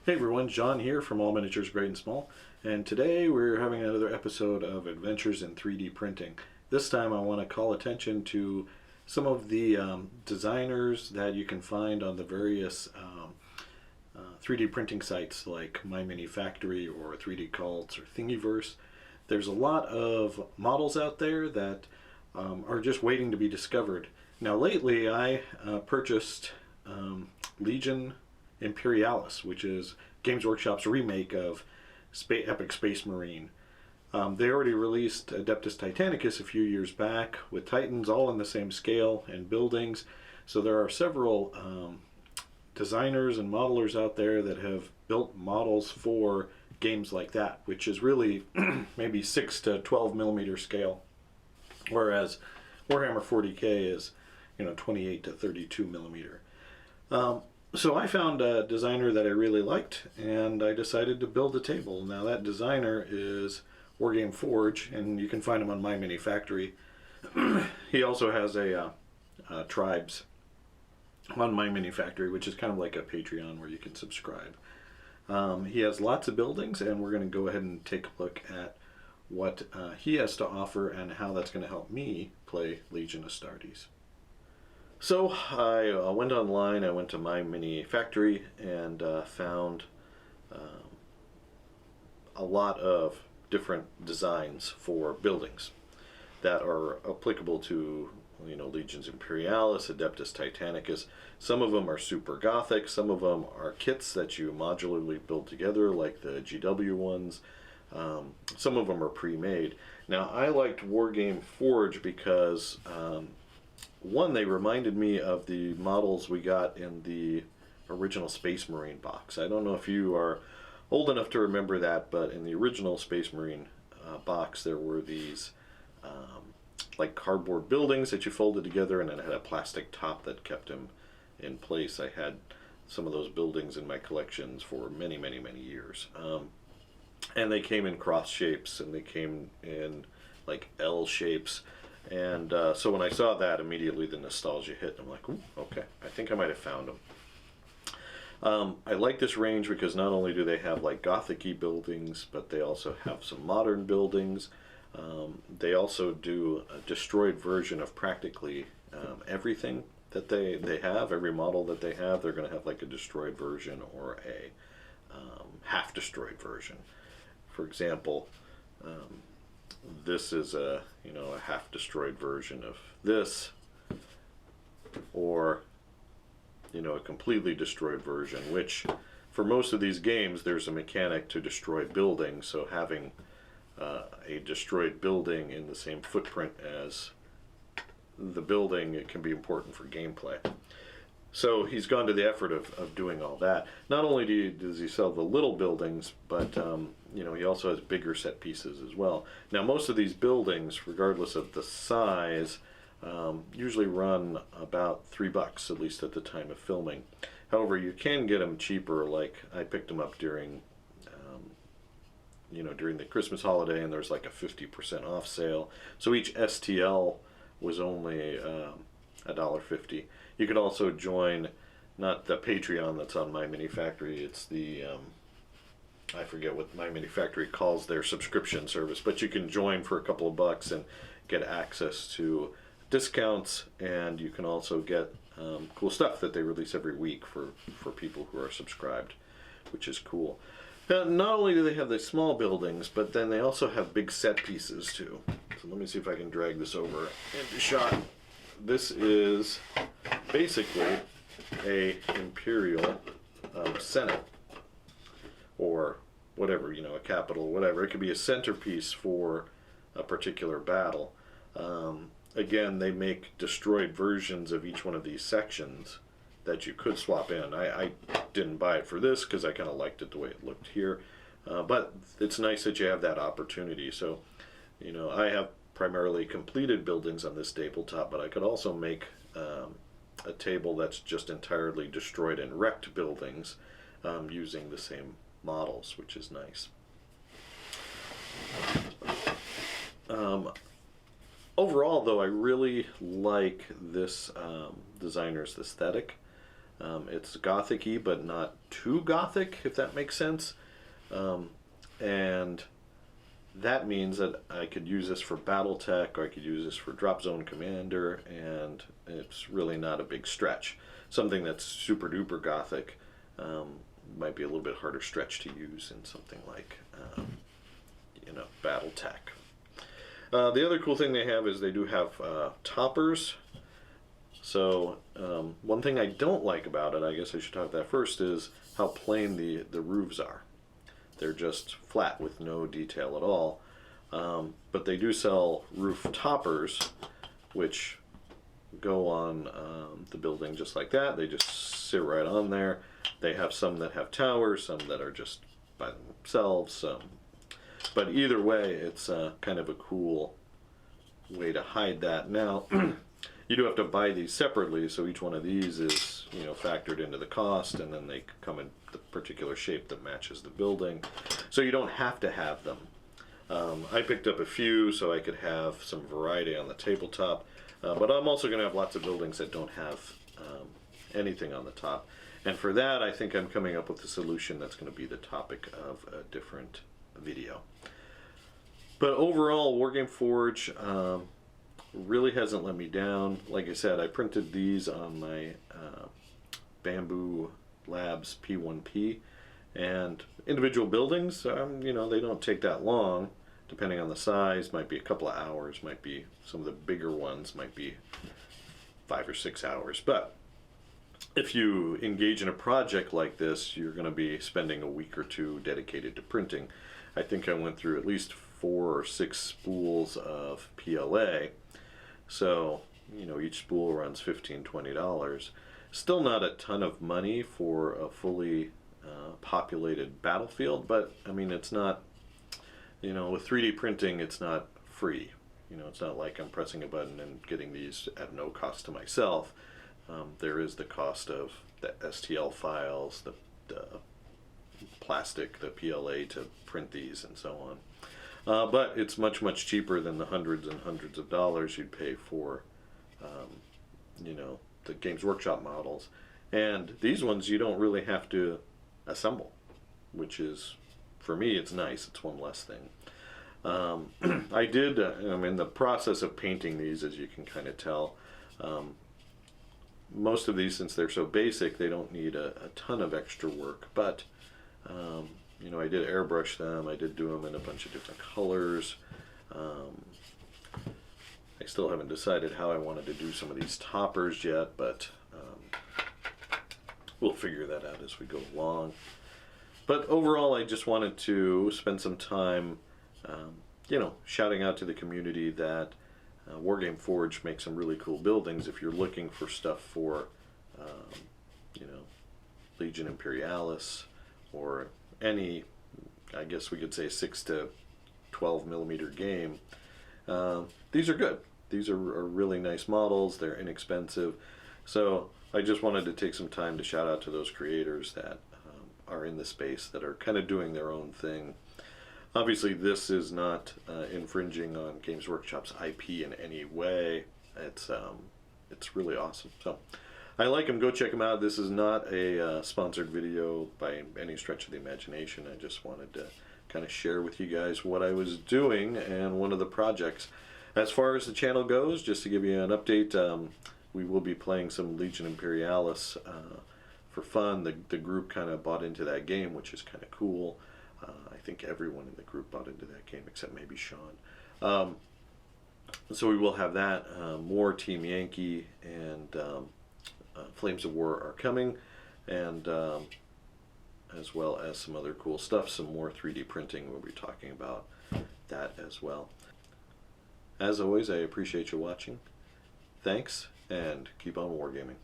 Hey everyone, John here from All Miniatures Great and Small, and today we're having another episode of Adventures in 3D Printing. This time I want to call attention to some of the designers that you can find on the various 3D printing sites like My Mini Factory or 3D Cults or Thingiverse. There's a lot of models out there that are just waiting to be discovered. Now lately I purchased Legion Imperialis, which is Games Workshop's remake of Epic Space Marine. They already released Adeptus Titanicus a few years back with Titans all in the same scale and buildings. So there are several designers and modelers out there that have built models for games like that, which is really maybe 6 to 12 millimeter scale, whereas Warhammer 40K is 28 to 32 millimeter. So I found a designer that I really liked, and I decided to build a table. Now that designer is Wargame Forge, and you can find him on My Mini Factory. He also has a Tribes on My Mini Factory, which is kind of like a Patreon where you can subscribe. He has lots of buildings, and we're going to go ahead and take a look at what he has to offer and how that's going to help me play Legion Astartes. So I went online, I went to My Mini Factory and found a lot of different designs for buildings that are applicable to Legions Imperialis, Adeptus Titanicus. Some of them are super gothic, some of them are kits that you modularly build together like the GW ones. Some of them are pre-made. Now I liked Wargame Forge because one, they reminded me of the models we got in the original Space Marine box. I don't know if you are old enough to remember that, but in the original Space Marine box there were these like cardboard buildings that you folded together, and it had a plastic top that kept them in place. I had some of those buildings in my collections for many years. And they came in cross shapes, and they came in like L shapes. And so when I saw that, immediately the nostalgia hit. I'm like, ooh, okay, I think I might have found them. I like this range because not only do they have like Gothic-y buildings, but they also have some modern buildings. They also do a destroyed version of practically everything that they have. Every model that they have, they're going to have like a destroyed version or a half-destroyed version. For example, this is a a half-destroyed version of this, or a completely destroyed version, which for most of these games there's a mechanic to destroy buildings, so having a destroyed building in the same footprint as the building, it can be important for gameplay. So he's gone to the effort of doing all that. Not only does he sell the little buildings, but he also has bigger set pieces as well. Now most of these buildings, regardless of the size, usually run about $3, at least at the time of filming. However, you can get them cheaper. Like I picked them up during during the Christmas holiday, and there's like a 50% off sale. So each STL was only $1.50. You can also join, not the Patreon that's on My Mini Factory, it's the I forget what My Mini Factory calls their subscription service, but you can join for a couple of bucks and get access to discounts, and you can also get cool stuff that they release every week for people who are subscribed, which is cool. Now, not only do they have the small buildings, but then they also have big set pieces too. So let me see if I can drag this over into shot. This is basically a Imperial Senate, or whatever, a capital, whatever. It could be a centerpiece for a particular battle. Again, they make destroyed versions of each one of these sections that you could swap in. I didn't buy it for this because I kind of liked it the way it looked here, but it's nice that you have that opportunity. So I have primarily completed buildings on this tabletop, but I could also make a table that's just entirely destroyed and wrecked buildings using the same models, which is nice. Overall, though, I really like this designer's aesthetic. It's gothic-y, but not too gothic, if that makes sense. And that means that I could use this for BattleTech, or I could use this for Drop Zone Commander, and it's really not a big stretch. Something that's super duper gothic might be a little bit harder stretch to use in something like, BattleTech. The other cool thing they have is they do have toppers. So one thing I don't like about it, I guess I should talk about that first, is how plain the roofs are. They're just flat with no detail at all. But they do sell roof toppers, which go on the building just like that. They just sit right on there. They have some that have towers, some that are just by themselves. But either way, it's kind of a cool way to hide that. Now, you do have to buy these separately, so each one of these is, factored into the cost, and then they come in the particular shape that matches the building. So you don't have to have them. I picked up a few so I could have some variety on the tabletop, but I'm also going to have lots of buildings that don't have anything on the top. And for that, I think I'm coming up with a solution that's going to be the topic of a different video. But overall, Wargame Forge really hasn't let me down. Like I said, I printed these on my Bamboo Labs P1P, and individual buildings, they don't take that long, depending on the size. Might be a couple of hours, might be some of the bigger ones, might be 5 or 6 hours. But if you engage in a project like this, you're going to be spending a week or two dedicated to printing. I think I went through at least 4 or 6 spools of PLA. So, each spool runs $15–20. Still not a ton of money for a fully populated battlefield, but I mean, it's not, with 3D printing, it's not free. It's not like I'm pressing a button and getting these at no cost to myself. There is the cost of the STL files, the plastic, the PLA to print these, and so on. But it's much, much cheaper than the hundreds and hundreds of dollars you'd pay for, the Games Workshop models. And these ones you don't really have to assemble, which is, for me, it's nice. It's one less thing. I'm in the process of painting these, as you can kind of tell. Most of these, since they're so basic, they don't need a ton of extra work, but I did airbrush them. I did do them in a bunch of different colors. I still haven't decided how I wanted to do some of these toppers yet, but we'll figure that out as we go along. But overall, I just wanted to spend some time, shouting out to the community that Wargame Forge makes some really cool buildings. If you're looking for stuff for, Legion Imperialis, or any, I guess we could say 6 to 12 millimeter game, these are good. These are really nice models. They're inexpensive. So I just wanted to take some time to shout out to those creators that are in the space, that are kind of doing their own thing. Obviously, this is not infringing on Games Workshop's IP in any way. It's really awesome. So I like them. Go check them out. This is not a sponsored video by any stretch of the imagination. I just wanted to kind of share with you guys what I was doing and one of the projects. As far as the channel goes, just to give you an update, we will be playing some Legion Imperialis for fun. The group kind of bought into that game, which is kind of cool. I think everyone in the group bought into that game except maybe Sean. So we will have that. More Team Yankee and Flames of War are coming, and as well as some other cool stuff, some more 3D printing. We'll be talking about that as well. As always, I appreciate you watching. Thanks, and keep on wargaming.